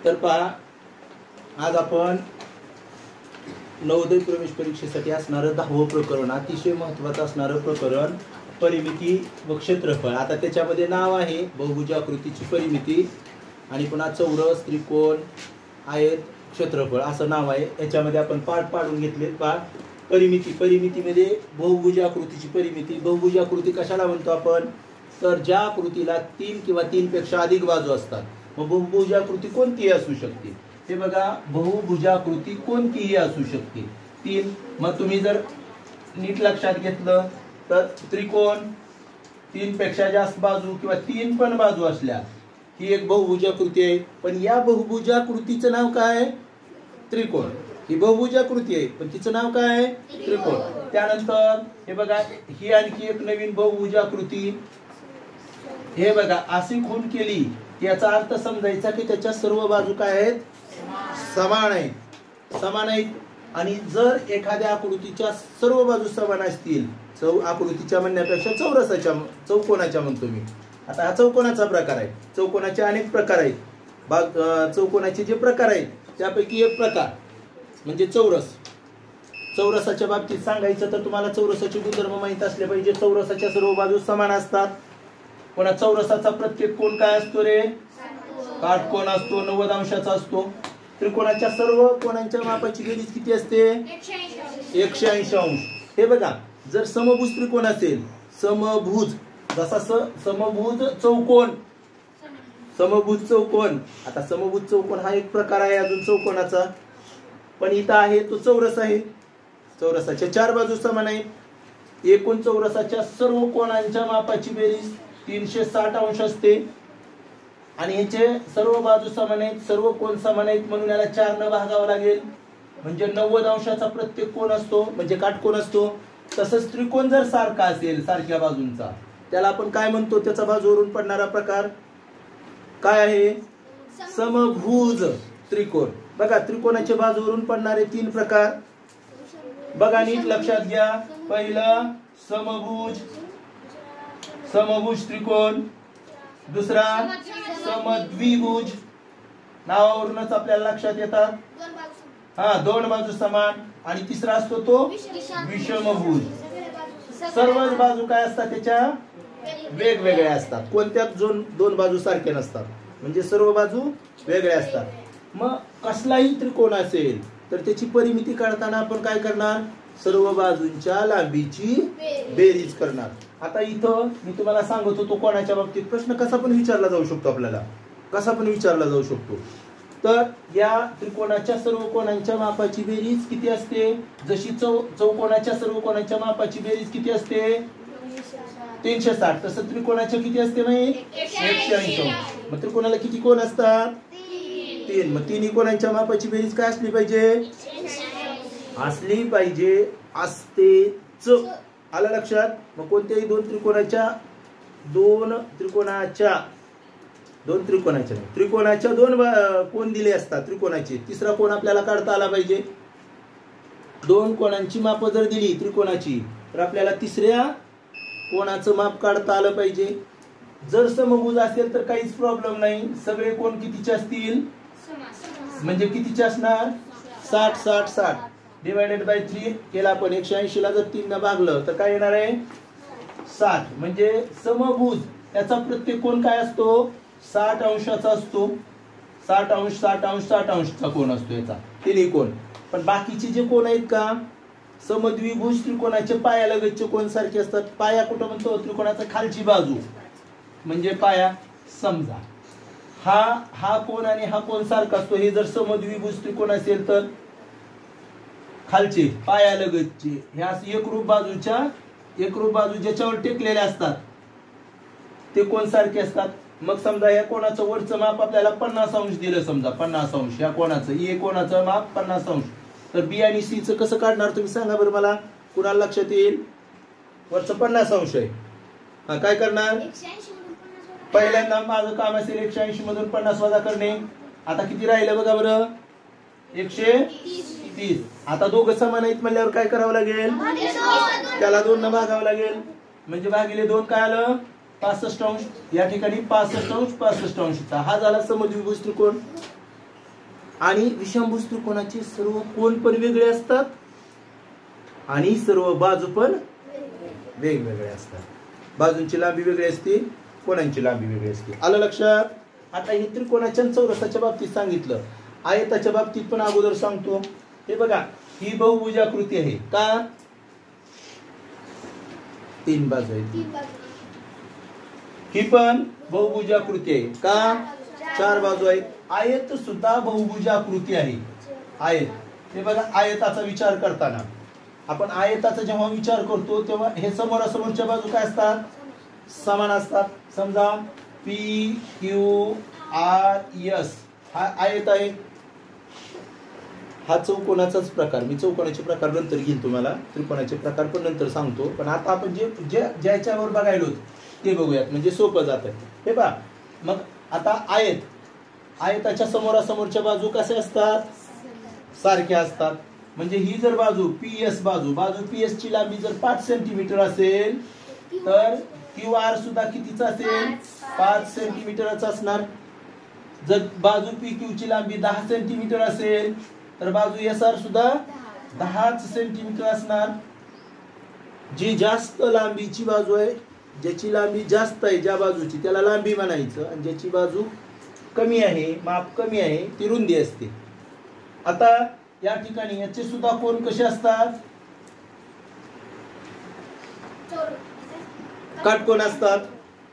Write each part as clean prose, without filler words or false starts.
तर पहा, आज आपण नवोदय प्रवेश परीक्षेसाठी असणारं 10वं प्रकरण, अतिशय महत्त्वाचं असणारं प्रकरण, परिमिती व क्षेत्रफळ. आता त्याच्यामध्ये नाव आहे बहुभुजाकृतीची परिमिती आणि पुन्हा चौरस, त्रिकोण, आयत, क्षेत्रफळ असं नाव आहे. याच्यामध्ये आपण पाठ पाडून घेतले. परिमिती, परिमितीमध्ये बहुभुजाकृतीची परिमिती. बहुभुजाकृती कशाला म्हणतो आपण? तर ज्या आकृतीला 3 किंवा 3 पेक्षा अधिक बाजू असतात. मग बहुभुजाकृती कोणतीही असू शकते. हे बघा, बहुभुजाकृती कोणतीही असू शकते. 3, मग तुम्ही जर नीट लक्षात घेतलं तर त्रिकोण 3 पेक्षा जास्त बाजू किंवा 3 पण बाजू असल्या ही एक बहुभुजाकृती आहे. पण या बहुभुजाकृतीचं नाव काय आहे? त्रिकोण. ही बहुभुजाकृती आहे पण तिचं नाव काय आहे? त्रिकोण. त्यानंतर हे बघा, ही आणखी एक नवीन बहुभुजाकृती. हे बघा, अशी खूण केली याचा अर्थ समजायचा की त्याच्या सर्व बाजू काय आहेत? समान आहेत. समान आहेत. आणि जर एखाद्या आकृतीच्या सर्व बाजू समान असतील, आकृतीच्या म्हणण्यापेक्षा चौरसाच्या, चौकोनाच्या म्हणतो मी. आता हा चौकोनाचा प्रकार आहे. चौकोनाचे अनेक प्रकार आहेत. चौकोनाचे जे प्रकार आहेत त्यापैकी एक प्रकार म्हणजे चौरस. चौरसाच्या बाबतीत सांगायचं तर तुम्हाला चौरसाचे गुणधर्म माहित असले पाहिजे. चौरसाच्या सर्व बाजू समान असतात. पुन्हा चौरसाचा प्रत्येक कोण काय असतो रे? काटकोन असतो, 90 अंशाचा असतो. त्रिकोणाच्या सर्व कोणांच्या मापाची बेरीज किती असते? 180 अंश. हे बघा, जर समभुज त्रिकोण असेल, समभुज, जसा समभुज चौकोन, समभुज चौकोन. आता समभुज चौकोन हा एक प्रकार आहे अजून चौकोनाचा. पण इथं आहे तो चौरस आहे. चौरसाच्या 4 बाजू समान आहेत. एकूण चौरसाच्या सर्व कोणांच्या मापाची बेरीज 360 अंश असते. आणि ह्याचे सर्व बाजू समान आहेत, सर्व कोण समान आहेत, म्हणून याला 4 ने भागावं लागेल. म्हणजे 90 अंशाचा प्रत्येक कोण असतो, म्हणजे काटकोन असतो. तसंच त्रिकोण जर सारखा असेल, सारख्या बाजूंचा, त्याला आपण काय म्हणतो? त्याचा बाजूवरून पडणारा प्रकार काय आहे? समभुज त्रिकोण. बघा, त्रिकोणाच्या बाजूवरून पडणारे 3 प्रकार बघा, नीट लक्षात घ्या. पहिलं समभुज, समभुज त्रिकोण. दुसरा समद्विभुज, नावावरूनच आपल्याला लक्षात येतात. हा, 2 बाजू समान. आणि तिसरा असतो तो विषमभुज. सर्वच बाजू काय असतात त्याच्या? वेगवेगळ्या असतात. कोणत्याच 2 बाजू सारख्या नसतात, म्हणजे सर्व बाजू वेगळ्या असतात. मग कसलाही त्रिकोण असेल तर त्याची परिमिती काढताना आपण काय करणार? सर्व बाजूंच्या लांबीची बेरीज करणार. आता इथं मी तुम्हाला सांगत होतो कोणाच्या बाबतीत प्रश्न कसा पण विचारला जाऊ शकतो, आपल्याला कसा पण विचारला जाऊ शकतो. तर या त्रिकोणाच्या सर्व कोणांच्या मापाची बेरीज किती असते? जशी चौकोनाच्या सर्व कोणांच्या मापाची बेरीज किती असते? 360. तसं त्रिकोणाच्या किती असते माहिती? 180. मग त्रिकोणाला किती कोण असतात? 3. मग 3 कोणांच्या मापाची बेरीज काय असली पाहिजे? असली पाहिजे. असतेच. आलं लक्षात? मग कोणत्याही 2 त्रिकोणाच्या 2 कोण दिले असतात त्रिकोणाचे. तिसरा कोण आपल्याला काढता आला पाहिजे. 2 कोणांची माप जर दिली त्रिकोणाची तर आपल्याला तिसऱ्या कोणाचं माप काढता आलं पाहिजे. जर समभुज असेल तर काहीच प्रॉब्लेम नाही. सगळे कोण कितीचे असतील? म्हणजे कितीचे असणार? 60 60 60 डिवायडेड बाय 3 केला आपण. 180 ला जर 3 ने भागलं तर काय येणार आहे? 60. म्हणजे समभुज त्याचा प्रत्येक कोण काय असतो? 60 अंशाचा असतो. 60 अंश 60 अंश 60 अंशचा कोण असतो याचा, 3 कोण. पण बाकीचे जे कोण आहेत का, समद्विभुज त्रिकोणाचे पायालगतचे कोण सारखे असतात. पाया कुठं म्हणतो? त्रिकोणाचा खालची बाजू म्हणजे पाया. समजा हा कोण आणि हा कोण सारखा असतो. हे जर समद्विभुज त्रिकोण असेल तर खालचे पायालगतचे हे असे एकरूप बाजू ज्याच्यावर टेकलेले असतात ते कोण सारखे असतात. मग समजा या कोणाचं वरचं माप आपल्याला 50 अंश दिलं, समजा 50 अंश या कोणाचं, ए कोणाचं माप 50 अंश. तर बी आणि सी चं कसं काढणार तुम्ही सांगा बरं मला, कुणाला लक्षात येईल? वरचं 50 अंश आहे. हा, काय करणार? पहिल्यांदा माझं काम असेल 180 मधून 50 वजा करणे. आता किती राहिलं बघा बरं? 130. आता दोघं समान आहेत म्हणल्यावर काय करावं लागेल? त्याला 2 ने भागावं लागेल. म्हणजे भागिले 2 काय आलं? 65 अंश. या ठिकाणी 65 अंश 65 अंशचा हा झाला समद्विभुज त्रिकोण. आणि विषमभुज त्रिकोणाचे सर्व कोन पण वेगळे असतात आणि सर्व बाजू पण वेगवेगळे असतात. बाजूंची लांबी वेगळी असते, कोणांची लांबी वेगळी असते. आलं लक्षात? आता हे त्रिकोणाच्या चौरसाच्या बाबतीत सांगितलं. आयताच्या बाबतीत पण अगोदर सांगतो. हे बघा, ही बहुभुजाकृती आहे का? 3 बाजू आहेत. ही पण बहुभुजाकृती आहे का? 4 बाजू आहेत. आयत सुद्धा बहुभुजाकृती आहे. आयत, हे बघा, आयताचा विचार करताना आपण आयताचा जेव्हा विचार करतो तेव्हा हे समोरासमोरच्या बाजू काय असतात? समान असतात. समजा PQRS हा आयत आहे. हा चौकोनाचाच प्रकार. मी चौकोनाचे प्रकार नंतर घेईन, तुम्हाला त्रिकोणाचे प्रकार पण नंतर सांगतो. पण आता आपण ज्याच्यावर बघायलो ते बघूयात, म्हणजे सोपं जात आहे. हे पहा, मग आता आयताच्या समोरासमोरच्या बाजू कशा असतात? सारख्या असतात. म्हणजे ही जर बाजू PS बाजू PS ची लांबी जर 5 सेंटीमीटर असेल तर QR सुद्धा कितीचा असेल? 5 सेंटीमीटरचा असणार. जर बाजू PQ ची लांबी 10 सेंटीमीटर असेल तर बाजू SR सुद्धा 10 सेंटीमीटर असणार. जी जास्त लांबीची बाजू आहे, ज्याची लांबी जास्त आहे ज्या बाजूची, त्याला लांबी म्हणायचं. आणि ज्याची बाजू कमी आहे, माप कमी आहे, ती रुंदी असते. आता या ठिकाणी याचे सुद्धा कोन कसे असतात? काटकोन असतात.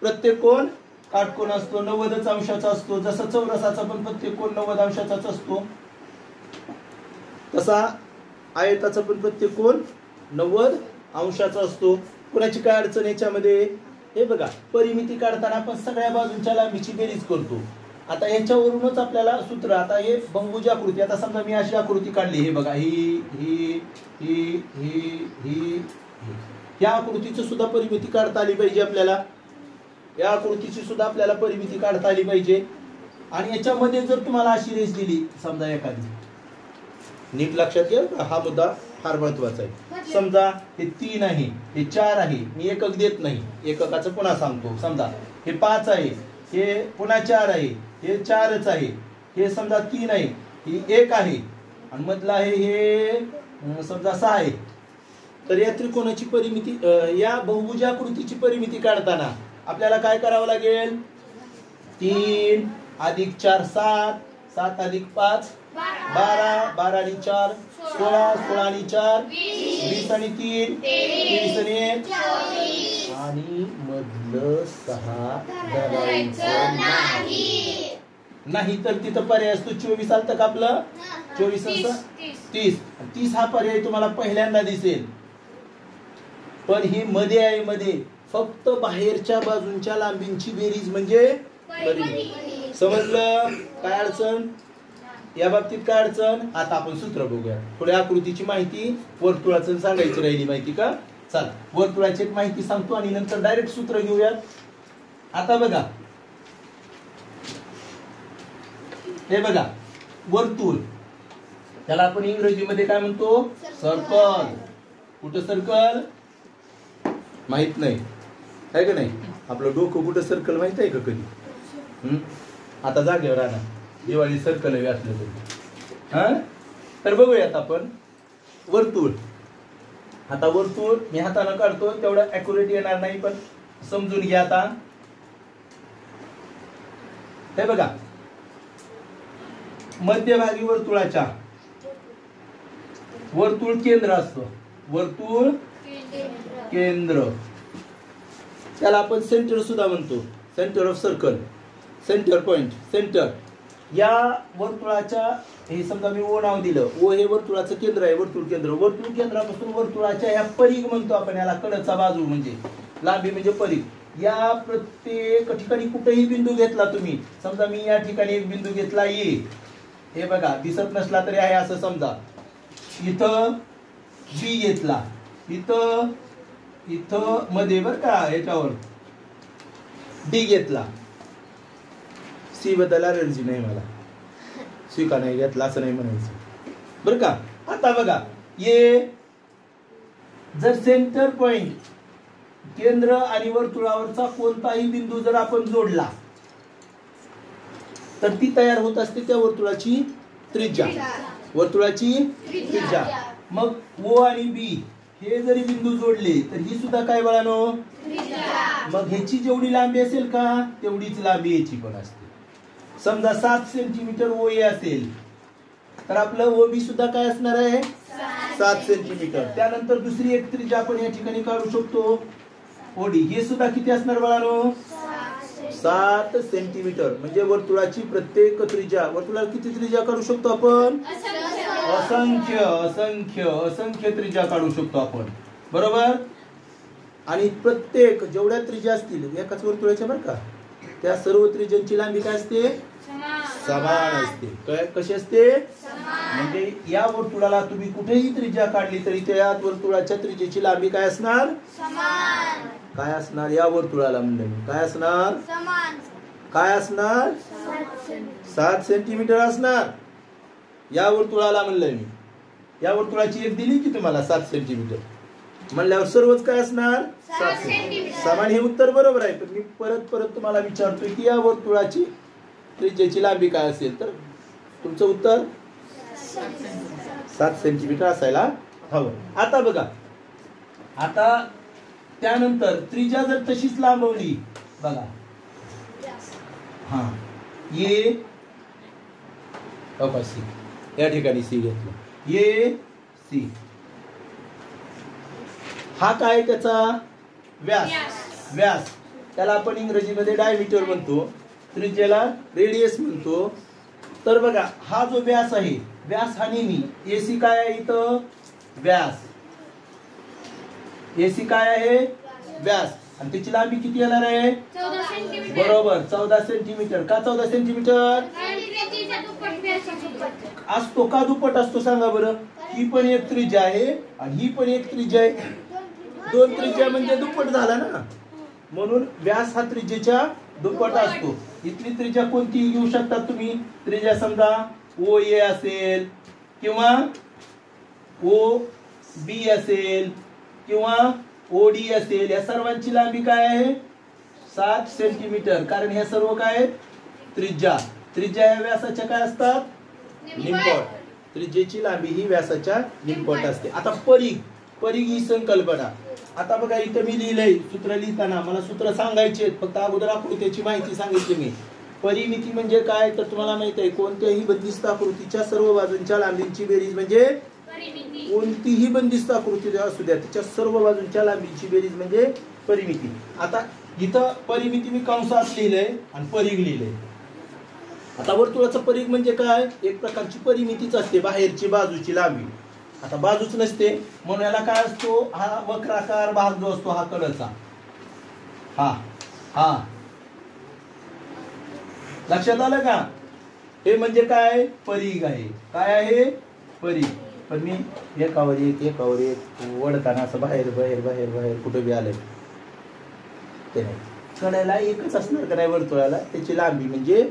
प्रत्येक कोन काटकोन असतो, 90 अंशाचा असतो. जसा चौरसाचा पण प्रत्येक कोन 90 अंशाचाच असतो, तसा आयताचा पण प्रत्येक कोन 90 अंशाचा असतो. कोणाची काय अडचण याच्यामध्ये? हे बघा, परिमिती काढताना आपण सगळ्या बाजूंच्या लांबीची बेरीज करतो. आता याच्यावरूनच आपल्याला सूत्र, आता हे बहुभुज आकृती, आता समजा मी अशी आकृती काढली, हे बघा, ही या आकृतीची सुद्धा परिमिती काढता आली पाहिजे आपल्याला. या आकृतीची सुद्धा आपल्याला परिमिती काढता आली पाहिजे. आणि याच्यामध्ये जर तुम्हाला अशी रेष दिली समजा एखादी, नीट लक्षात येईल, हा मुद्दा फार महत्वाचा आहे. समजा हे 3 आहे, हे 4 आहे, मी एकक देत नाही, एककाचं पुन्हा सांगतो. समजा हे 5 आहे, हे पुन्हा 4 आहे, हे 4च आहे, हे समजा 3 आहे, ही 1 आहे, आणि मधला आहे हे समजा 6 आहे. तर या त्रिकोणाची परिमिती, या बहुभुजाकृतीची परिमिती काढताना आपल्याला काय करावं लागेल? 3 + 4 7, 7 + 5 12, 12 आणि 4 16, 16 आणि 4 20 आणि 3 23 आणि 1 आणि मधलं 6 धरायचं नाही. तर तिथं पर्याय असतो 24 आलं का आपलं? 24 30. 30 हा पर्याय तुम्हाला पहिल्यांदा दिसेल. पण ही मध्ये आहे, मध्ये फक्त बाहेरच्या बाजूंच्या लांबींची बेरीज म्हणजे परिमिती. समजलं? काय अडचण या बाबतीत? काय अडचण? आता आपण सूत्र बघूया. थोड्या आकृतीची माहिती, वर्तुळाचं सांगायची राहिली माहिती का? चला, वर्तुळाची एक माहिती सांगतो आणि नंतर डायरेक्ट सूत्र घेऊयात. आता बघा, हे बघा, वर्तुळ, त्याला आपण इंग्रजीमध्ये काय म्हणतो? सर्कल. कुठं सर्कल? माहित नाही आहे का नाही? आपलं डोकं कुठं सर्कल माहित आहे का कधी? आता जागेवर राहणार, दिवाळी सर्कल हवी असलं तरी. तर बघूयात आपण वर्तुळ. आता वर्तुळ मी हाताने काढतो, तेवढं ॲक्युरेट येणार नाही, पण समजून घ्या. आता हे बघा, मध्यभागी वर्तुळाच्या, वर्तुळ केंद्र असतं, वर्तुळ केंद्र, त्याला आपण सेंटर सुद्धा म्हणतो, centre of circle, centre point, centre. या वर्तुळाच्या, हे समजा मी ओ नाव दिलं, ओ हे वर्तुळाचं केंद्र आहे, वर्तुळ केंद्र. वर्तुळ केंद्रापासून वर्तुळाच्या या परिघ म्हणतो आपण याला, कडचा बाजू म्हणजे लांबी म्हणजे परिघ. या प्रत्येक ठिकाणी कुठेही बिंदू घेतला तुम्ही, समजा मी या ठिकाणी एक बिंदू घेतला ए, हे बघा दिसत नसला तरी आहे असं समजा. इथं बी घेतला, इथं मध्ये बर का, याच्यावर डी घेतला. सी बद्दल अलर्जी नाही मला, सी का नाही घेतला असं नाही म्हणायचं बर का. आता बघा, ये जर सेंटर पॉइंट, केंद्र आणि वर्तुळावरचा कोणताही बिंदू जर आपण जोडला तर ती तयार होत असते त्या वर्तुळाची त्रिज्या, वर्तुळाची त्रिज्या. मग ओ आणि बी हे जरी बिंदू जोडले तर ही सुद्धा काय बाळानो? मग ह्याची जेवढी लांबी असेल का तेवढीच लांबी याची पण असते. समजा 7 सेंटीमीटर ओ ए असेल तर आपलं ओ बी सुद्धा काय असणार आहे? 7 सेंटीमीटर. त्यानंतर दुसरी एक त्रिज्या आपण या ठिकाणी काढू शकतो ओडी. हे सुद्धा किती असणार बाळानो? 7 सेंटीमीटर. म्हणजे वर्तुळाची प्रत्येक त्रिज्या, वर्तुळाला किती त्रिज्या काढू शकतो आपण? असंख्य असंख्य असंख्य त्रिज्या काढू शकतो आपण, बरोबर. आणि प्रत्येक जेवढ्या त्रिज्या असतील एकाच वर्तुळाच्या बरं का, त्या सर्व त्रिज्यांची लांबी काय असते? समान असते. कशी असते? म्हणजे या वर्तुळाला तुम्ही कुठेही त्रिज्या काढली तरी त्या वर्तुळाच्या त्रिज्येची लांबी काय असणार? काय असणार? या वर्तुळाला म्हणजे काय असणार? काय असणार? 7 सेंटीमीटर असणार. या वर्तुळाला म्हणलंय मी. या वर्तुळाची एक दिली की तुम्हाला 7 सेंटीमीटर म्हणल्यावर सर्वच काय असणार? 7 सेंटीमीटर. समान. हे उत्तर बरोबर आहे. पण मी परत तुम्हाला विचारतोय की या वर्तुळाची त्रिज्येची लांबी काय असेल, तर तुमचं उत्तर 7 सेंटीमीटर असायला हवं. आता बघा, आता त्यानंतर त्रिज्या जर तशीच लांबवली बघा, हा ये सी या ठिकाणी सी घेतलं, ये सी हा काय त्याचा व्यास. व्यास त्याला आपण इंग्रजीमध्ये डायमीटर म्हणतो, त्रिज्याला रेडियस म्हणतो. तर बघा हा जो व्यास आहे, व्यास हा नेहमी एसी काय आहे इथं? व्यास. एसी काय आहे? व्यास. आणि त्याची लांबी किती येणार आहे? 14 सेंटीमीटर. बरोबर, 14 सेंटीमीटर. का 14 सेंटीमीटर असतो? का दुप्पट असतो सांगा बरं? ही पण एक त्रिज्या आहे आणि ही पण एक त्रिज्या आहे. 2 त्रिज्या म्हणजे दुप्पट झाला ना. म्हणून व्यास हा त्रिज्येच्या दुप्पट असतो. इथली त्रिज्या कोणती घेऊ शकता तुम्ही? त्रिज्या समजा ओ ए असेल किंवा ओ बी असेल किंवा ओ डी असेल. या सर्वांची लांबी काय आहे? 7 सेंटीमीटर. कारण ह्या सर्व काय आहेत? त्रिज्या. त्रिज्या या व्यासाच्या काय असतात? निमपट. त्रिज्येची लांबी ही व्यासाच्या निमपट असते. आता परीघ. परीघ ही संकल्पना. आता बघा इथं मी लिहिलंय सूत्र लिहिताना मला सूत्र सांगायचे, फक्त अगोदर आकृतीची माहिती सांगितली मी. परिमिती म्हणजे काय तर तुम्हाला माहित आहे, कोणत्याही बंदिस्त आकृतीच्या सर्व बाजूंच्या लांबींची बेरीज म्हणजे कोणतीही बंदिस्त आकृती असू द्या तिच्या सर्व बाजूंच्या लांबींची बेरीज म्हणजे परिमिती. आता इथं परिमिती मी कंसात लिहिलंय आणि परीघ लिहिलंय. आता वर्तुळाचं परीघ म्हणजे काय? एक प्रकारची परिमितीच असते, बाहेरची बाजूची लांबी. आता बाजूच नसते म्हणून याला काय असतो? हा वक्राकार भाग जो असतो हा कडचा, हा लक्षात आलं का? हे म्हणजे काय? परीघ आहे. काय आहे? परीघ. पण मी एकावर एक वडताना असं बाहेर बाहेर बाहेर बाहेर कुठे बी आलंय ते नाही. कड्याला एकच असणार का नाही वर्तुळाला? त्याची लांबी म्हणजे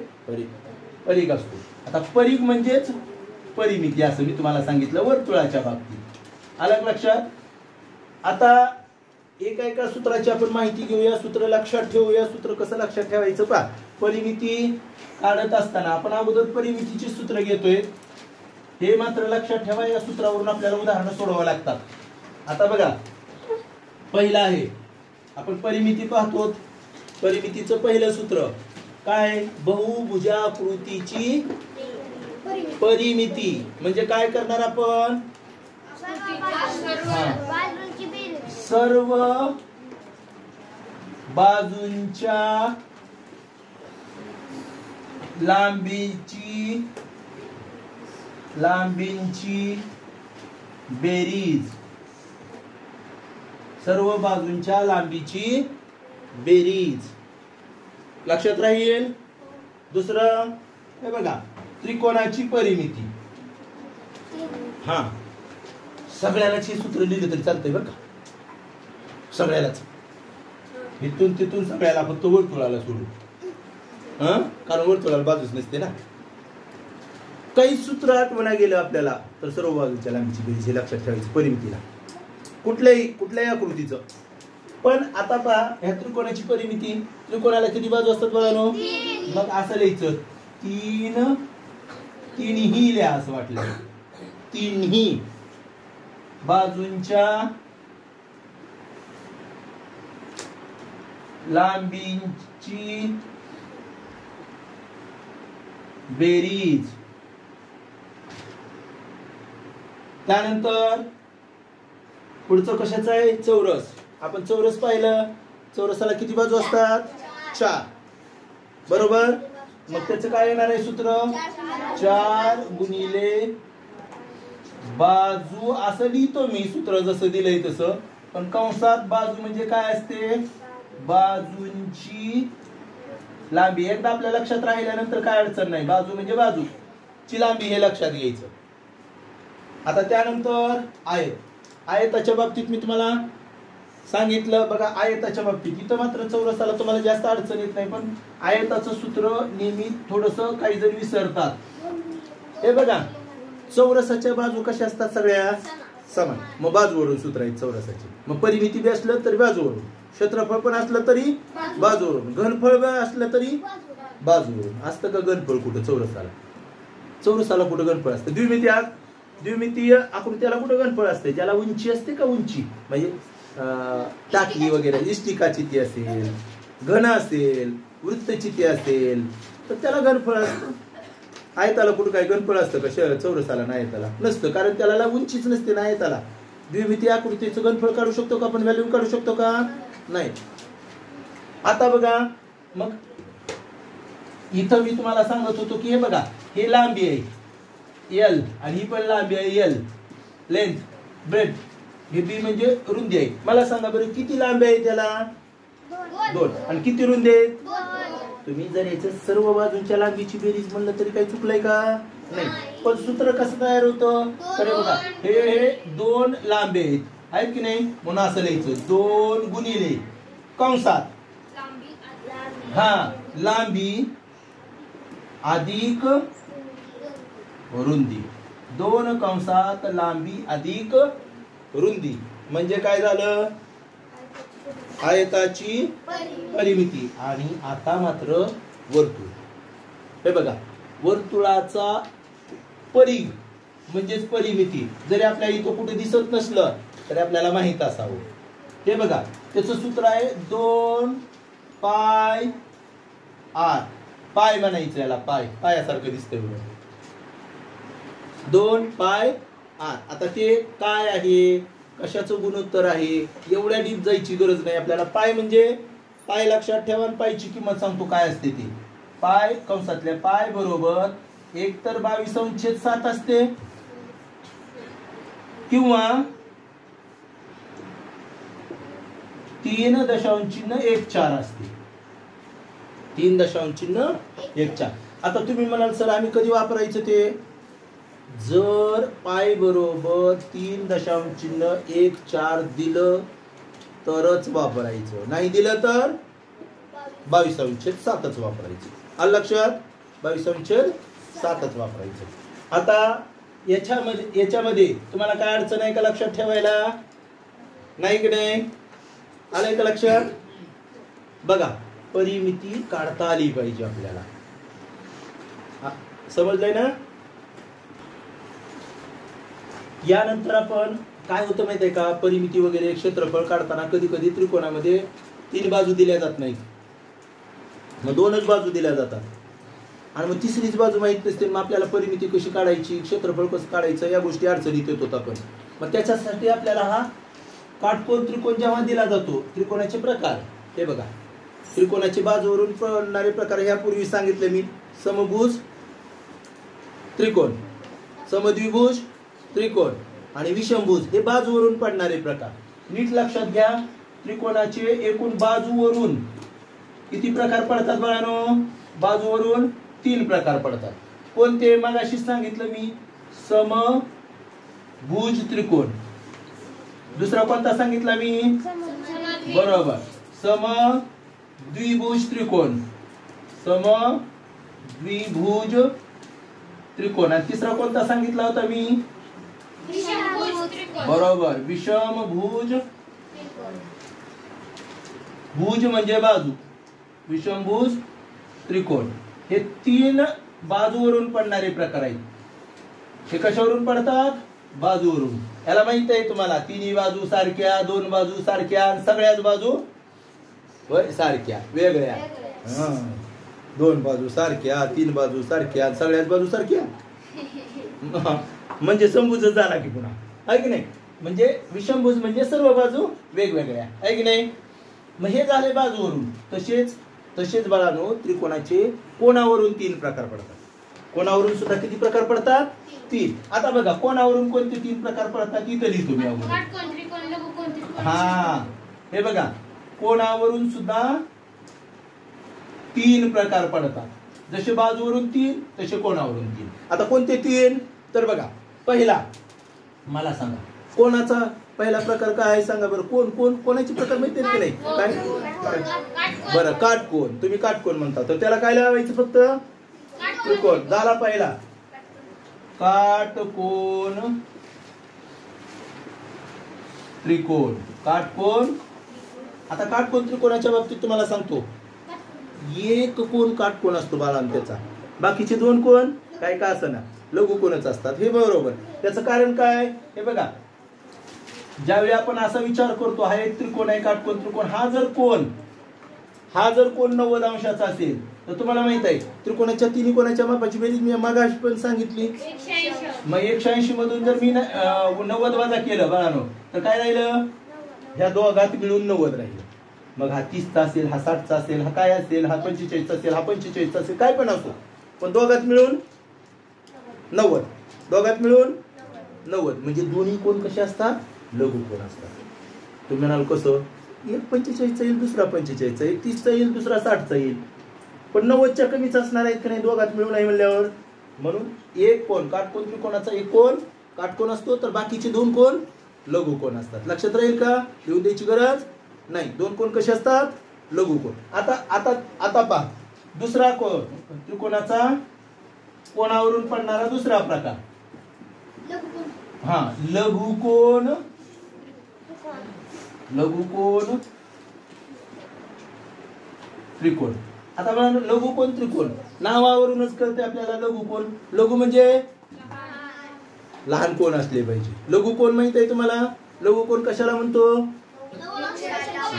परीघ असतो. आता परीघ म्हणजेच परिमिती असं मी तुम्हाला सांगितलं वर्तुळाच्या बाबतीत. आलं लक्षात? आता एका सूत्राची आपण माहिती घेऊया, सूत्र लक्षात ठेवूया. सूत्र कसं लक्षात ठेवायचं पहा. परिमिती काढत असताना आपण अगोदर परिमितीचे सूत्र घेतोय, हे मात्र लक्षात ठेवा. या सूत्रावरून आपल्याला उदाहरणं सोडवावं लागतात. आता बघा पहिलं आहे, आपण परिमिती पाहतो. परिमितीचं पहिलं सूत्र काय? बहुभुजाकृतीची परिमिती. म्हणजे काय करणार आपण? सर्व बाजूंच्या लांबींची बेरीज. सर्व बाजूंच्या लांबीची बेरीज लक्षात राहील. दुसरं हे बघा, त्रिकोणाची परिमिती. सगळ्यालाच हे सूत्र लिहिलं तरी चालतंय बरं का, सगळ्यालाच. इथून तिथून सगळ्याला, फक्त वर्तुळाला सोडून. कारण वर्तुळाला बाजूच नसते ना. काही सूत्र आठवणा गेलं आपल्याला तर सर्व बाजूच्या लांबीची बेरीज हे लक्षात ठेवायची परिमितीला, कुठल्याही आकृतीचं. पण आता पहा, ह्या त्रिकोणाची परिमिती, त्रिकोणाला किती बाजू असतात बघा नो? मग असं लिहायचं 3 तिन्ही लिहा असं वाटलं. तिन्ही बाजूंच्या लांबींची बेरीज. त्यानंतर पुढचं कशाचं आहे? चौरस. आपण चौरस पाहिलं. चौरसाला किती बाजू असतात? 4. बरोबर. मग त्याचं काय येणार आहे सूत्र? 4 गुणिले बाजू असं लिहितो मी सूत्र जसं दिलंय तसं. पण कंसात बाजू म्हणजे काय असते? बाजूंची लांबी. एकदा आपल्या लक्षात राहिल्यानंतर काय अडचण नाही. बाजू म्हणजे बाजूची लांबी हे लक्षात घ्यायचं. आता त्यानंतर आयत. आयताच्या बाबतीत मी तुम्हाला सांगितलं बघा. आयताच्या बाबतीत इथं मात्र चौरसाला तुम्हाला जास्त अडचण येत नाही. पण आयताचं सूत्र नेहमी थोडंसं काही जण विसरतात. हे बघा, चौरसाच्या बाजू कशा असतात? सगळ्या समान. मग बाजूवरून सूत्र आहेत चौरसाचे. मग परिमिती बी असलं तरी बाजूवरून, क्षेत्रफळ पण असलं तरी बाजूवरून, घनफळ असलं तरी बाजूवरून. असतं का घनफळ कुठं चौरसाला? चौरसाला कुठं घनफळ असतं? द्विमितीय आकृत्याला कुठं घनफळ असते? ज्याला उंची असते का उंची म्हणजे टाकी वगैरे इष्टिकाचिती असेल, घन असेल, वृत्तचिती असेल तर त्याला घनफळ असतं. आयताला कुठं काय घनफळ असतं का? चौरसाला ना आयताला नसतं, कारण त्याला उंचीच नसते ना आयताला. द्विमितीय आकृतीचं घनफळ काढू शकतो का आपण? व्हॅल्यू काढू शकतो का? नाही. आता बघा, मग इथं मी तुम्हाला सांगत होतो की हे बघा, हे लांबी आहे एल आणि ही पण लांबी आहे एल, लेंथ ब्रेथ. हे बी म्हणजे रुंदी आहे. मला सांगा बरं किती लांबी आहे त्याला? 2. आणि किती रुंदी आहे? तुम्ही जर याच्या सर्व बाजूंच्या लांबीची बेरीज म्हणलं तरी काही चुकलंय का? नाही. पण सूत्र कसं तयार होतं? तर बघा, हे 2 लांबी आहेत की नाही, म्हणून असं लिहायचं 2 गुणिले कंसात लांबी अधिक रुंदी. 2 कंसात लांबी अधिक रुंदी म्हणजे काय झालं? आयताची परिमिती. आणि आता मात्र वर्तुळ. हे बघा, वर्तुळाचा परिघ म्हणजेच परिमिती जरी आपल्याला इथं कुठे दिसत नसलं तरी आपल्याला माहित असावं. हे बघा, त्याचं सूत्र आहे 2 पाय आर. पाय म्हणायचं याला, पायासारखं दिसतंय बघा. 2 पाय आर. आता ते काय आहे, कशाचं गुणोत्तर आहे, एवढ्या डीप जायची गरज नाही आपल्याला. पाय म्हणजे पाय लक्षात ठेवा. पायची किंमत सांगतो काय असते ती. पाय कंसातल्या पाय बरोबर 1 तर 22/7 असते किंवा 3.14 असते. 3.14. आता तुम्ही म्हणाल सर आम्ही कधी वापरायचं ते? जर पाय बरोबर 3.14 दिलं तरच वापरायचं, नाही दिलं तर 22/7च वापरायचं. आलं लक्षात? 22/7च वापरायचं. आता याच्यामध्ये तुम्हाला काय अडचण आहे का लक्षात ठेवायला? नाही की नाही? आलंय का लक्षात? बघा, परिमिती काढता आली पाहिजे आपल्याला. समजलंय ना? यानंतर आपण काय होतं माहिती आहे का? परिमिती वगैरे क्षेत्रफळ काढताना कधी कधी त्रिकोणामध्ये 3 बाजू दिल्या जात नाहीत, मग 2च बाजू दिल्या जातात. आणि मग तिसरीच बाजू माहित नसते. मग आपल्याला परिमिती कशी काढायची, क्षेत्रफळ कसं काढायचं, या गोष्टी अडचणीत येतात आपण. मग त्याच्यासाठी आपल्याला हा काटकोन त्रिकोण जेव्हा दिला जातो, त्रिकोणाचे प्रकार हे बघा. त्रिकोणाची बाजूवरून पडणारे प्रकार यापूर्वी सांगितले मी. समभुज त्रिकोण, समद्विभुज त्रिकोण आणि विषमभुज हे बाजूवरून पडणारे प्रकार. नीट लक्षात घ्या. त्रिकोणाचे एकूण बाजूवरून किती प्रकार पडतात बघानो? बाजूवरून 3 प्रकार पडतात. कोणते? मगाशी सांगितलं मी, समभुज त्रिकोण. दुसरा कोणता सांगितला मी? बरोबर, समद्विभुज त्रिकोण. समद्विभुज त्रिकोण. आणि तिसरा कोणता सांगितला होता मी? बरोबर, विषमभुज. भुज म्हणजे बाजू, विषमभुज त्रिकोण. हे 3 बाजूवरून पडणारे प्रकार आहेत. हे कशावरून पडतात? बाजूवरून. याला माहित आहे तुम्हाला, तिन्ही बाजू सारख्या, दोन बाजू सारख्या, सगळ्याच बाजू सारख्या वेगळ्या. दोन बाजू सारख्या, तीन बाजू सारख्या, सगळ्याच बाजू सारख्या. म्हणजे समभुज झाला की पुन्हा, आहे की नाही? म्हणजे विषमभुज म्हणजे सर्व बाजू वेगवेगळ्या, आहे की नाही? मग हे झाले बाजूवरून. तसेच बाळांनो, त्रिकोणाचे कोणावरून 3 प्रकार पडतात. कोणावरून सुद्धा किती प्रकार पडतात? 3. आता बघा, कोणावरून कोणते 3 प्रकार पडतात इथं लिहितो मी अगोदर. हा, हे बघा, कोणावरून सुद्धा 3 प्रकार पडतात. जसे बाजूवरून 3 तसे कोणावरून 3. आता कोणते 3? तर बघा, पहिला मला सांगा, कोणाचा पहिला प्रकार काय आहे सांगा बरं. कोणाचे प्रकार माहिती की नाही? काय बरं, काटकोन. तुम्ही काटकोन म्हणता, तर त्याला काय लावायचं? फक्त त्रिकोण. झाला पहिला काटकोन, त्रिकोण, काटकोन. आता काटकोन त्रिकोणाच्या बाबतीत तुम्हाला सांगतो, एक कोण काटकोन असतो बाळांनो त्याचा, बाकीचे 2 कोण काय का असं ना लघुकोनच असतात. हे बरोबर. त्याचं कारण काय? हे बघा, ज्यावेळी आपण असा विचार करतो, हा एक त्रिकोण आहे, काटकोन त्रिकोण, हा जर कोण 90 अंशाचा असेल, तर तुम्हाला माहित आहे त्रिकोणाच्या तिन्ही कोणाच्या मापाची बेरीज मी मगाशी पण सांगितली. मग 180 मधून जर मी 90 वजा केलं बाळांनो, तर काय राहिलं? ह्या दोघात मिळून 90 राहिलं. मग हा 30चा असेल, हा 60चा असेल, हा काय असेल, हा 45चा असेल, हा 45चा असेल, काय पण असो, पण दोघात मिळून 90. दोघात मिळून 90 म्हणजे दोन्ही कोण कसे असतात? लघुकोन असतात. तुम्ही म्हणाल कसं? एक 45चा येईल, दुसरा 45चा, एक 30चा येईल, दुसरा 60चा येईल, पण 90च्या कमीच असणार आहेत की नाही दोघात मिळून आहे म्हणल्यावर. म्हणून एक कोण काटकोन त्रिकोणाचा एक कोण काटकोन असतो, तर बाकीचे 2 कोण लघुकोन असतात. लक्षात राहील का? लिहून द्यायची गरज नाही. 2 कोण कसे असतात? लघुकोन. आता पहा, दुसरा कोण त्रिकोणाचा कोणावरून पडणारा दुसरा प्रकार. हा, लघुकोन त्रिकोण. आता बघा, लघुकोन त्रिकोण नावावरूनच कळते आपल्याला. लघुकोन, लघु म्हणजे लहान कोण असले पाहिजे. लघुकोन माहित आहे तुम्हाला? लघुकोन कशाला म्हणतो?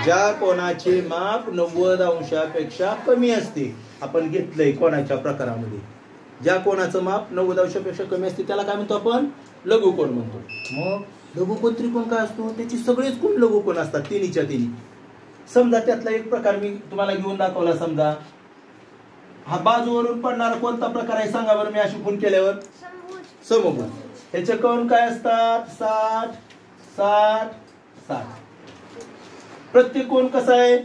ज्या कोणाचे माप 90 अंशापेक्षा कमी असते. आपण घेतलंय कोणाच्या प्रकारामध्ये, ज्या कोणाचं माप 90 अंशापेक्षा कमी असते त्याला काय म्हणतो आपण? लघुकोन म्हणतो. मग लघुकोन त्रिकोण काय असतो? त्याची सगळेच कोण लघुकोन असतात, तिन्हीच्या तिन्ही. समजा त्यातला एक प्रकार मी तुम्हाला घेऊन दाखवला. समजा हा बाजूवरून पडणारा कोणता प्रकार आहे सांगा बरं. मी अशी खूण केल्यावर समभुज. ह्याचे कोण काय असतात? 60 60 60. प्रत्येक कोण कसा आहे?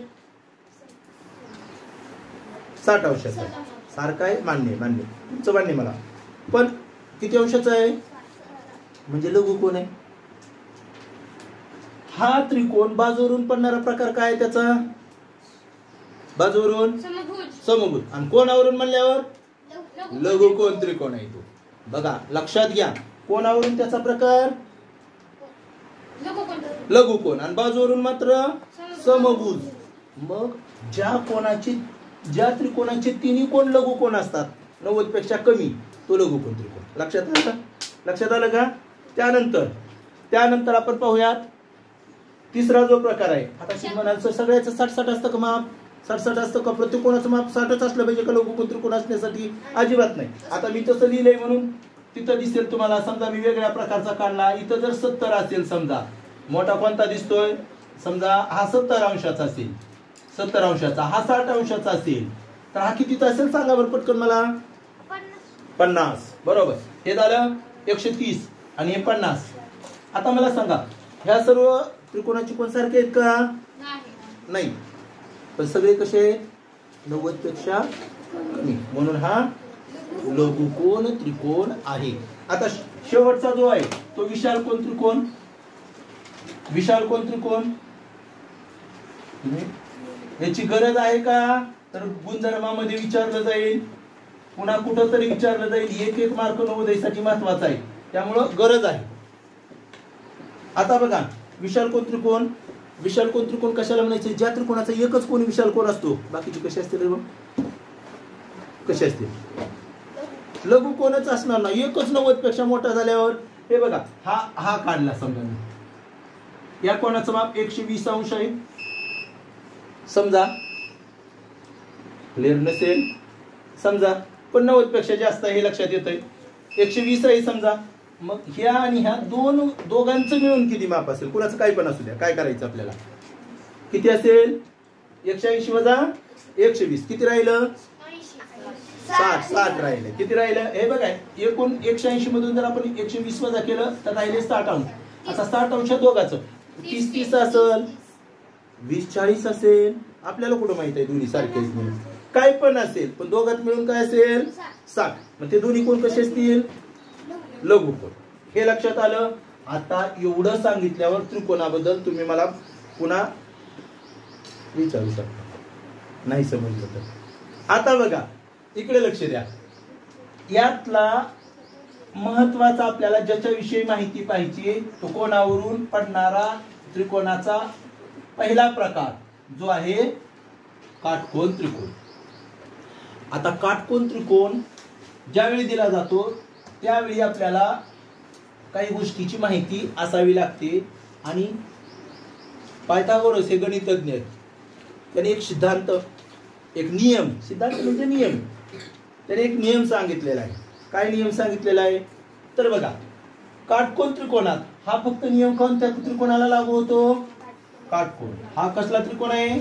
60 अंशाचा. सारखा आहे, मान्य तुमचं मान्य मला. पण किती अंशाचा आहे? म्हणजे लघुकोन आहे. हा त्रिकोण बाजूवरून पडणारा प्रकार काय आहे त्याचा? बाजूवरून समभुज. आणि कोणावरून म्हणल्यावर लघुकोन त्रिकोण आहे तो. बघा लक्षात घ्या, कोणावरून त्याचा प्रकार लघुकोन आणि बाजूवरून मात्र समभुज. मग ज्या त्रिकोणाचे तिन्ही कोण लघुकोन असतात 90 पेक्षा कमी, तो लघुकोन त्रिकोण. लक्षात आलं का? त्यानंतर आपण पाहूयात तिसरा जो प्रकार आहे. आता म्हणाल सगळ्याचं 60-60 असतं का माप? 60-60 असतं का? प्रत्येक कोणाचं माप 60च असलं पाहिजे का लघुकोन त्रिकोण असण्यासाठी? अजिबात नाही. आता मी तसं लिहिलंय म्हणून तिथं दिसेल तुम्हाला. समजा मी वेगळ्या प्रकारचा काढला, इथं जर 70 असेल, समजा मोठा कोणता दिसतोय? समजा हा 70 अंशाचा असेल, 70 अंशाचा. हा 60 अंशाचा असेल, तर हा कितीचा असेल सांगा बरं पटकन मला. 50. बरोबर. हे झालं 130 आणि हे 50. आता मला सांगा, ह्या सर्व त्रिकोणाचे कोण सारखे आहेत का? नाही. पण सगळे कसे आहेत? 90 पेक्षा कमी. म्हणून हा लघुकोन त्रिकोण आहे. आता शेवटचा जो आहे तो विशाल कोन त्रिकोण. याची गरज आहे का? तर गुणधर्मामध्ये विचारलं जाईल, पुन्हा कुठं तरी विचारलं जाईल. एक मार्क नवोदयसाठी महत्वाचा आहे, त्यामुळं गरज आहे. आता बघा, विशाल कोन त्रिकोण कशाला म्हणायचे? ज्या त्रिकोणाचा एकच कोणी विशाल कोन असतो, बाकीचे कसे असतील? कसे असतील? लघु कोणच असणार नाही. एकच 90 पेक्षा मोठा झाल्यावर हे बघा हा काढला समजा मी. या कोणाचं माप 120 अंश आहे समजा. क्लिअर नसेल समजा, पण 90 पेक्षा जास्त आहे हे लक्षात येतंय. 120 आहे समजा. मग ह्या आणि ह्या दोघांचं मिळून किती माप असेल? कुणाचं काही पण असू द्या, काय करायचं आपल्याला? किती असेल? 180 वजा 120 किती राहिलं? 60 राहिले. किती राहिलं? हे बघा, एकूण 180 मधून जर आपण 120 वजा केलं तर राहिले 60 अंश. आता 60 अंश दोघांचं 30 असेल, 20-40 असेल. आपल्याला कुठं माहित आहे दोन्ही सारखेच म्हणून? काय पण असेल, पण दोघात मिळून काय असेल? 60. मग ते दोन्ही कोण कसे असतील? लघुकोण. हे लक्षात आलं. आता एवढं सांगितल्यावर त्रिकोणाबद्दल तुम्ही मला पुन्हा विचारू शकता, नाही समजलं तर. आता बघा इकडे लक्ष द्या. यातला महत्वाचा आपल्याला ज्याच्याविषयी माहिती पाहिजे तो कोणावरून पडणारा त्रिकोणाचा पहिला प्रकार जो आहे काटकोन त्रिकोण. आता काटकोन त्रिकोण ज्यावेळी दिला जातो त्यावेळी आपल्याला काही गोष्टीची माहिती असावी लागते. आणि पायथागोरस हे गणितज्ञ आहेत. त्यांनी एक सिद्धांत, एक नियम, सिद्धांत म्हणजे नियम, त्याने एक नियम सांगितलेला आहे. काय नियम सांगितलेला आहे? तर बघा, काटकोन त्रिकोणात हा फक्त नियम कोणत्या त्रिकोणाला लागू होतो? काटकोन. हा कसला त्रिकोण आहे?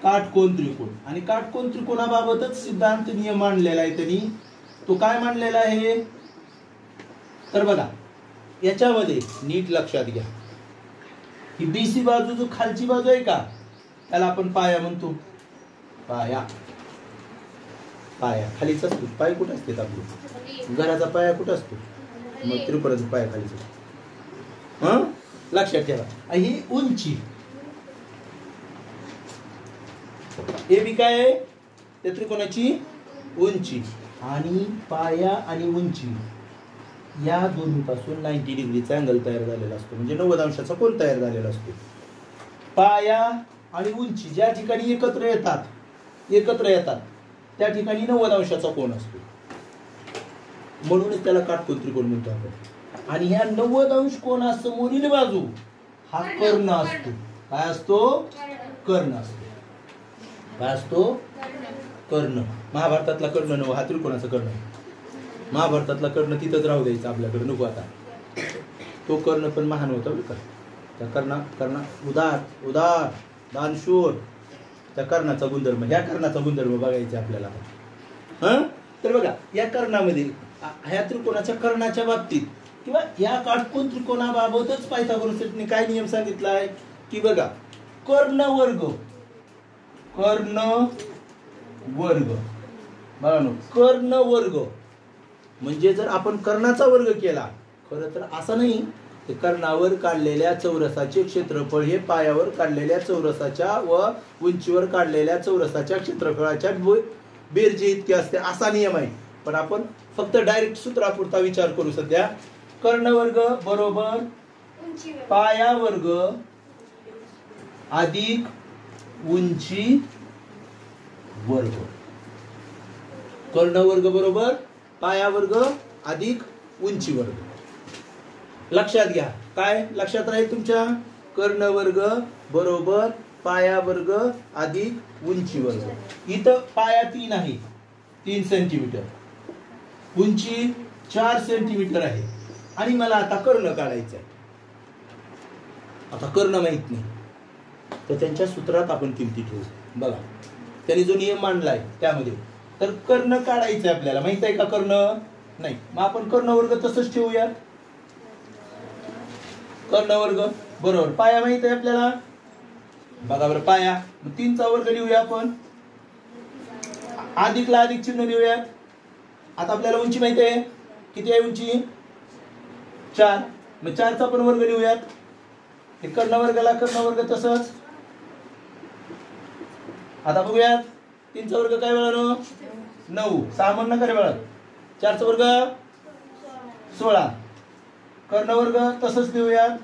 काटकोन त्रिकोण. आणि काटकोन त्रिकोणाबाबतच सिद्धांत नियम मांडलेला आहे त्यांनी. तो काय मांडलेला आहे? तर बघा याच्यामध्ये नीट लक्षात घ्या. ही बीसी बाजू जो खालची बाजू आहे का, त्याला आपण पाया म्हणतो. पाया खालीच असतो. पाय कुठे असते आपली? घराचा पाया कुठे असतो? मग त्रिकोणाचा पाया खालीच असतो. लक्षात ठेवा. ही उंची हे बी काय आहे? त्या त्रिकोणाची उंची. आणि पाया आणि उंची या दोन्हीपासून 90 डिग्रीचा अँगल तयार झालेला असतो, म्हणजे 90 अंशाचा कोन तयार झालेला असतो. पाया आणि उंची ज्या ठिकाणी एकत्र येतात त्या ठिकाणी 90 अंशाचा कोन असतो. म्हणूनच त्याला काटकोन त्रिकोण म्हणतो आपण. आणि ह्या 90 अंश कोनासमोरील बाजू हा कर्ण असतो. काय असतो? कर्ण असतो. काय असतो? कर्ण. महाभारतातला कर्ण नव, हा त्रिकोणाचा कर्ण. महाभारतातला कर्ण तिथंच राहू द्यायचा आपल्याकडे, नको आता. तो कर्ण पण महान होता बरं का. त्या कर्णा उदार दानशूर, त्या कर्णाचा गुणधर्म, ह्या कर्णाचा गुणधर्म बघायचा आपल्याला. तर बघा या कर्णामध्ये, ह्या त्रिकोणाच्या कर्णाच्या बाबतीत किंवा या काटकोन त्रिकोणाबाबतच पायथागोरसने काय नियम सांगितलाय की बघा, कर्ण वर्ग कर्ण वर्ग म्हणजे जर आपण कर्णाचा वर्ग केला, खरं तर असं नाही, कर्णावर काढलेल्या चौरसाचे क्षेत्रफळ हे पायावर काढलेल्या चौरसाच्या व उंचीवर काढलेल्या चौरसाच्या क्षेत्रफळाच्या बेरजे इतके असते, असा नियम आहे. पण आपण फक्त डायरेक्ट सूत्रापुरता विचार करू सध्या. कर्णवर्ग बरोबर पाया वर्ग अधिक उंची वर्ग. कर्णवर्ग बरोबर पाया वर्ग अधिक उंची वर्ग. लक्षात घ्या. काय लक्षात राहील तुमच्या? कर्णवर्ग बरोबर पाया वर्ग अधिक उंची वर्ग. इथं पाया 3 आहे, 3 सेंटीमीटर, उंची 4 सेंटीमीटर आहे. आणि मला आता कर्ण काढायचं आहे. आता कर्ण माहित नाही तर त्यांच्या सूत्रात आपण किमती ठेवू. बघा त्यांनी जो नियम मांडलाय त्यामध्ये, तर कर्ण काढायचं आपल्याला. माहित आहे का कर्ण? नाही. मग आपण कर्णवर्ग तसंच ठेवूयात. कर्णवर्ग बरोबर पाया माहित आहे आपल्याला. बघा बरं पाया, 3चा वर्ग लिहूया आपण. अधिकला अधिक चिन्ह लिहूयात. आता आपल्याला उंची माहिती आहे. किती आहे उंची? 4. मग 4चा पण वर्ग लिहूयात. हे कर्णवर्गाला कर्णवर्ग तसंच. आता बघूयात 3चा वर्ग काय वेळा? 9. 6 म्हण नका रे बाळा. 4चा वर्ग 16. कर्णवर्ग तसंच लिहूयात.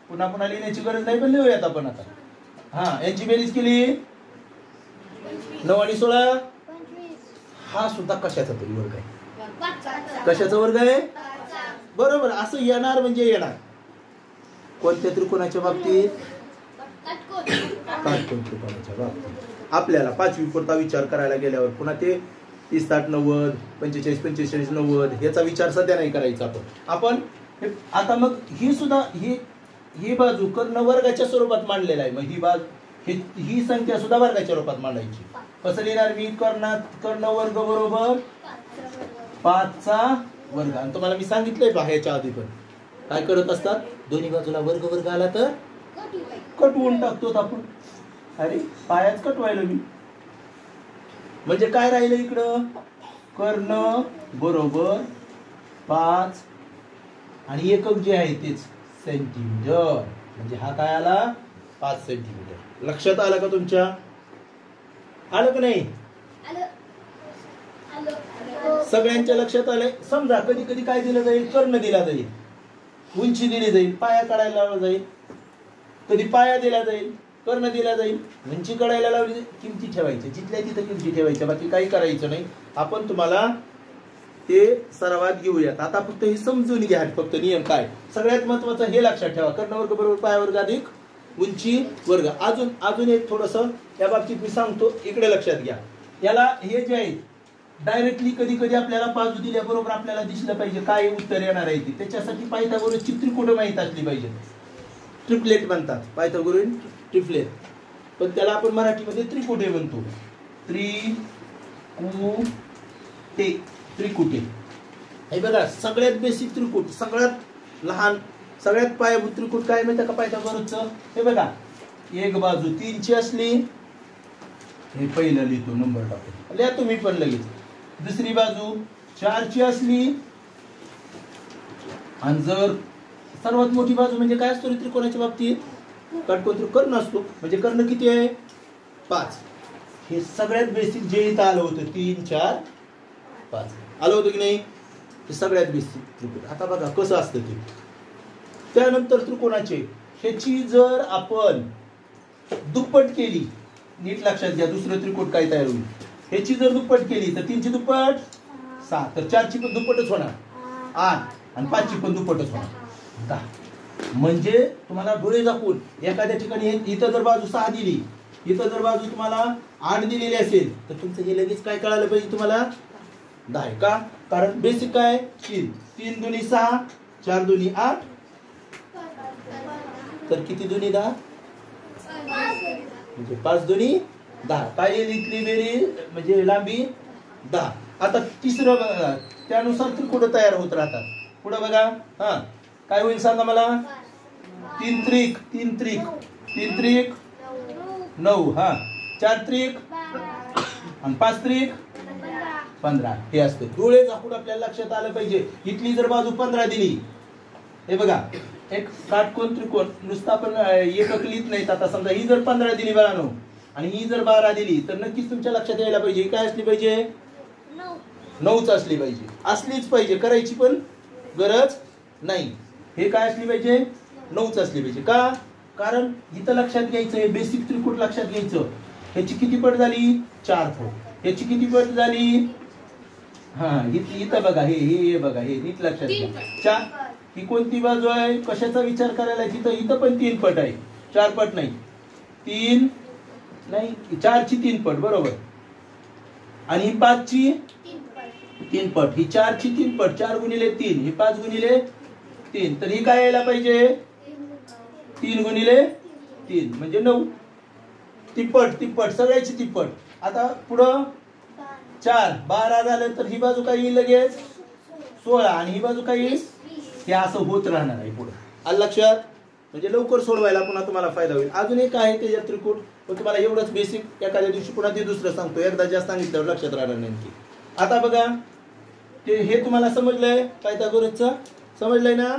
पुन्हा लिहिण्याची गरज नाही, पण लिहूयात आपण आता. यांची बेरीज केली 9 आणि 16. हा सुद्धा कशाचा तरी वर्ग आहे. कशाचा वर्ग आहे? बरोबर, असं येणार म्हणजे येणार. कोणत्या त्रिकोणाच्या बाबतीत? काटकोन त्रिकोणाच्या बाबतीत. आपल्याला 5वी पुरता विचार करायला गेल्यावर पुन्हा ते 30, 60, 90, 45, 45, 90 याचा विचार सध्या नाही करायचा आपण आता मग ही सुद्धा ही बाजू कर्ण वर्गाच्या स्वरूपात मांडलेला आहे. मग ही बाजू ही संख्या सुद्धा वर्गाच्या रूपात मांडायची. कसं लिहिणार मी? कर्ण वर्ग बरोबर 5चा वर्ग. आणि तुम्हाला मी सांगितलंय पहा ह्याच्या आधी पण काय करत असतात, दोन्ही बाजूला वर्ग वर्ग आला तर कटवून टाकतो आपण. अरे पायाच कटवायला मी. म्हणजे काय राहिलं इकडं? कर्ण बरोबर 5 आणि एकक जे आहे तेच सेंटीमीटर. म्हणजे हा काय आला? 5 सेंटीमीटर. लक्षात आलं का तुमच्या? आलं का नाही? सगळ्यांच्या लक्षात आलंय. समजा कधी कधी काय दिलं जाईल? कर्ण दिला जाईल, उंची दिली जाईल, पाया काढायला लावला जाईल. कधी पाया दिला जाईल, कर्ण दिला जाईल, उंची काढायला लावली. किमती ठेवायच्या जिथल्या तिथं किमती ठेवायच्या, बाकी काही करायचं नाही. आपण तुम्हाला ते सरावात घेऊयात. आता फक्त हे समजून घ्या. फक्त नियम काय सगळ्यात महत्वाचं हे लक्षात ठेवा. कर्ण वर्ग बरोबर पाया वर्ग अधिक उंची वर्ग. अजून एक थोडस या बाबतीत मी सांगतो, इकडे लक्षात घ्या. याला हे जे आहे डायरेक्टली कधी कधी आपल्याला बाजू दिल्याबरोबर आपल्याला दिसलं पाहिजे काय उत्तर येणार आहे ते. त्याच्यासाठी पायथागोरसची त्रिकोण माहित असली पाहिजे. ट्रिपलेट म्हणतात, पायथागोरस ट्रिपलेट, पण त्याला आपण मराठीमध्ये त्रिकुटे म्हणतो. त्रिकुटे हे बघा, सगळ्यात बेसिक त्रिकूट, सगळ्यात लहान, सगळ्यात पायाभूत त्रिकूट काय माहिती का पायथागोरसचं? हे बघा, एक बाजू 3ची असली, हे पहिलं लिहितो नंबर टाकून, लिहा तुम्ही पण लगेच. दुसरी बाजू 4ची असली, आणि जर सर्वात मोठी बाजू म्हणजे काय असतो त्रिकोणाच्या बाबतीत? काटकोन कर्ण असतो. म्हणजे कर्ण किती आहे? 5. हे सगळ्यात बेसिक जे इथं आलं होतं 3, 4, 5 आलं होतं की नाही? हे सगळ्यात बेसिक त्रिकोण. आता बघा कसं असतं ते. त्यानंतर त्रिकोणाचे ह्याची जर आपण दुप्पट केली, नीट लक्षात घ्या, दुसरं त्रिकोण काय तयार होईल. ह्याची जर दुप्पट केली तर 3ची दुप्पट 6, तर 4ची पण दुप्पटच होणार 8, आणि 5ची पण दुप्पटच होणार 10. म्हणजे तुम्हाला डोळे झाकून एखाद्या ठिकाणी इथं जर बाजू 6 दिली, इथं जर बाजू तुम्हाला 8 दिलेली असेल, तर तुमचं हे लगेच काय कळालं पाहिजे तुम्हाला? 10. का? कारण बेसिक काय? 3 दुनी 6, 4 दुनी 8, तर किती दुनी 10? म्हणजे 5 दुनी 10. काय येईल इथली बेरीज म्हणजे लांबी 10. आता तिसरं बघा, त्यानुसार त्रिकोण तयार होत राहतात. पुढे बघा, हा काय होईल सांगा मला? 3 त्रिक 9, हा 4 त्रिक आणि 5 त्रिक 15. हे असते. डोळे झाकून आपल्याला लक्षात आलं पाहिजे. इथली जर बाजू 15 दिली, हे बघा एक काटकोन त्रिकोण नुसता आपण एकक लिहित नाहीत. आता समजा ही जर 15 दिली बाळांनो, आणि ही जर 12 दिली, तर नक्कीच तुमच्या लक्षात यायला पाहिजे काय असली पाहिजे? 9च असली पाहिजे. असलीच पाहिजे, करायची पण गरज नाही. हे काय असली पाहिजे? 9च असली पाहिजे. का? कारण इथं लक्षात घ्यायचं, बेसिक त्रिकोण लक्षात घ्यायचं. ह्याची किती पट झाली? 4 पट. ह्याची किती पट झाली? हा इथं बघा, हे बघा, हे नीट लक्षात घ्या. ही कोणती बाजू आहे? कशाचा विचार करायला? इथं पण 3 पट आहे, 4 पट नाही. 3 नाही, 4ची 3 पट बरोबर. आणि ही 5ची 3 पट. ही 4ची 3 पट. 4 गुणिले 3, ही 5 गुणिले 3. तर ही काय यायला पाहिजे? 3 गुणिले 3 म्हणजे 9. तिप्पट सगळ्याची तिप्पट. आता पुढं 4 12 झालं, तर ही बाजू काय येईल लगेच? 16, आणि ही बाजू काय येईल? हे असं होत राहणार आहे पुढे. आलं लक्षात? म्हणजे लवकर सोडवायला पुन्हा तुम्हाला फायदा होईल. अजून एक आहे त्याच्यात त्रिकोण, पण तुम्हाला एवढंच बेसिक एखाद्या दिवशी पुन्हा ते दुसरं सांगतो. एकदा जास्त सांगितल्यावर लक्षात राहणार नेमकी. आता बघा, ते हे तुम्हाला समजलंय पायथागोरसचं? समजलंय ना?